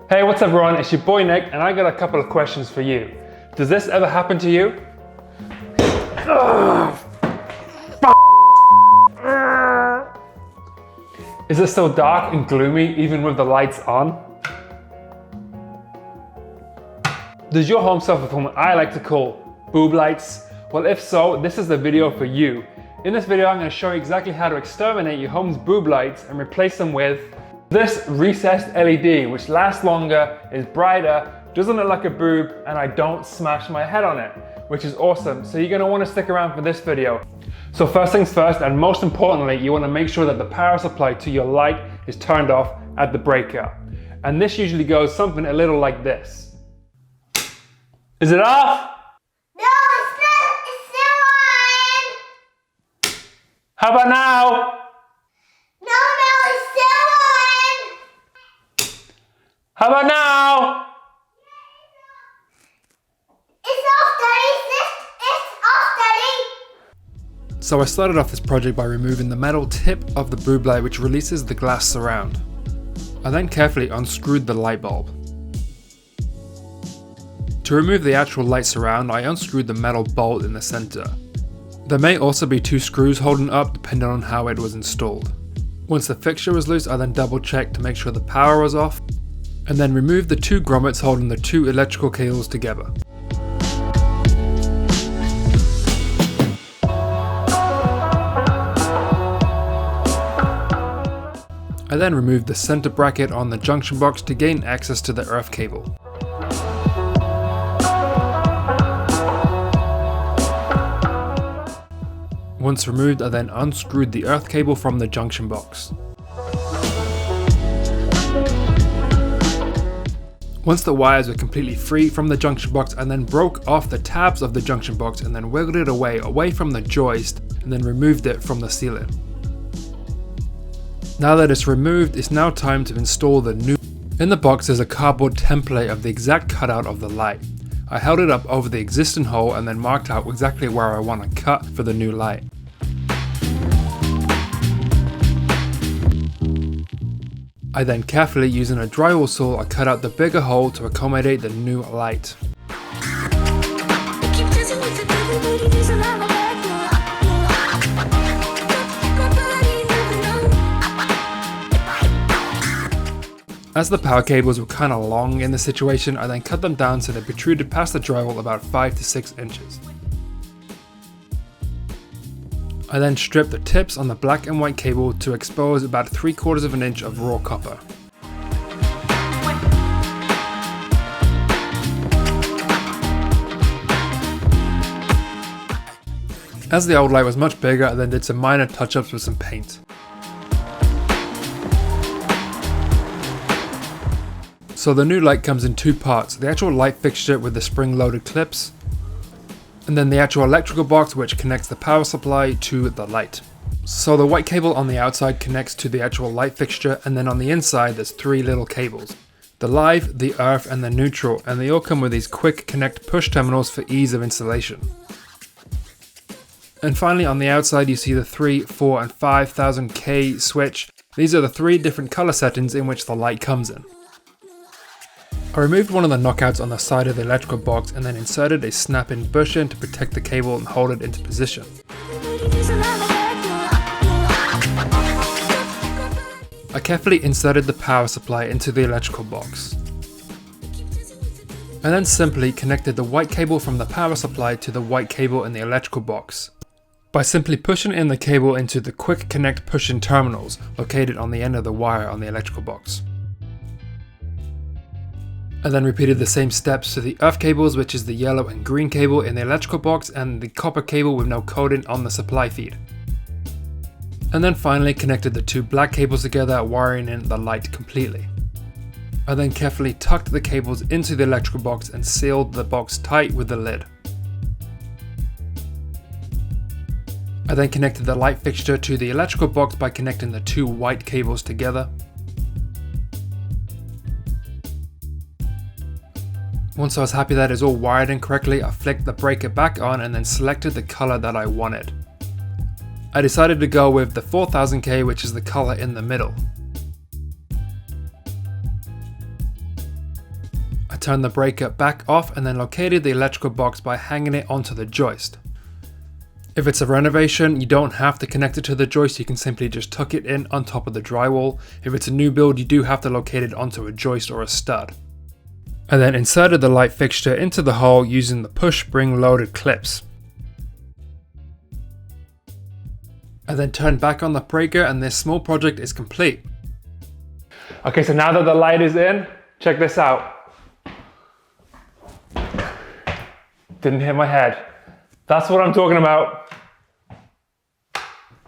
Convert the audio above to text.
Hey, what's up everyone? It's your boy Nick and I got a couple of questions for you. Does this ever happen to you? Is it still dark and gloomy even with the lights on? Does your home suffer from what I like to call boob lights? Well, if so, this is the video for you. In this video, I'm going to show you exactly how to exterminate your home's boob lights and replace them with this recessed LED, which lasts longer, is brighter, doesn't look like a boob, and I don't smash my head on it, which is awesome. So you're going to want to stick around for this video. So first things first, and most importantly, you want to make sure that the power supply to your light is turned off at the breaker. And this usually goes something a little like this. Is it off? No, it's not. It's still on. How about now? No, it's still on. How about now? It's off, Daddy. It's off, Daddy. So I started off this project by removing the metal tip of the boob light which releases the glass surround. I then carefully unscrewed the light bulb. To remove the actual light surround, I unscrewed the metal bolt in the center. There may also be two screws holding up depending on how it was installed. Once the fixture was loose, I then double checked to make sure the power was off, and then removed the two grommets holding the two electrical cables together. I then removed the center bracket on the junction box to gain access to the earth cable. Once removed, I then unscrewed the earth cable from the junction box. Once the wires were completely free from the junction box, I then broke off the tabs of the junction box and then wiggled it away from the joist and then removed it from the ceiling. Now that it's removed, it's now time to install the new. In the box is a cardboard template of the exact cutout of the light. I held it up over the existing hole and then marked out exactly where I want to cut for the new light. I then carefully, using a drywall saw, I cut out the bigger hole to accommodate the new light. As the power cables were kinda long in this situation, I then cut them down so they protruded past the drywall about 5 to 6 inches. I then stripped the tips on the black and white cable to expose about 3/4 of an inch of raw copper. As the old light was much bigger, I then did some minor touch-ups with some paint. So the new light comes in two parts, the actual light fixture with the spring-loaded clips, and then the actual electrical box which connects the power supply to the light. So the white cable on the outside connects to the actual light fixture, and then on the inside there's 3 little cables. The live, the earth and the neutral, and they all come with these quick connect push terminals for ease of installation. And finally on the outside you see the 3, 4 and 5000 K switch. These are the 3 different color settings in which the light comes in. I removed one of the knockouts on the side of the electrical box and then inserted a snap-in bushing to protect the cable and hold it into position. I carefully inserted the power supply into the electrical box. And then simply connected the white cable from the power supply to the white cable in the electrical box, by simply pushing in the cable into the quick connect push-in terminals located on the end of the wire on the electrical box. I then repeated the same steps to the earth cables, which is the yellow and green cable in the electrical box, and the copper cable with no coding on the supply feed. And then finally connected the 2 black cables together, wiring in the light completely. I then carefully tucked the cables into the electrical box and sealed the box tight with the lid. I then connected the light fixture to the electrical box by connecting the 2 white cables together. Once I was happy that it's all wired in correctly, I flicked the breaker back on and then selected the color that I wanted. I decided to go with the 4000K, which is the color in the middle. turned the breaker back off and then located the electrical box by hanging it onto the joist. If it's a renovation, you don't have to connect it to the joist, you can simply just tuck it in on top of the drywall. If it's a new build, you do have to locate it onto a joist or a stud. And then inserted the light fixture into the hole using the push spring loaded clips. And then turn back on the breaker and this small project is complete. Okay, so now that the light is in, check this out. Didn't hit my head. That's what I'm talking about.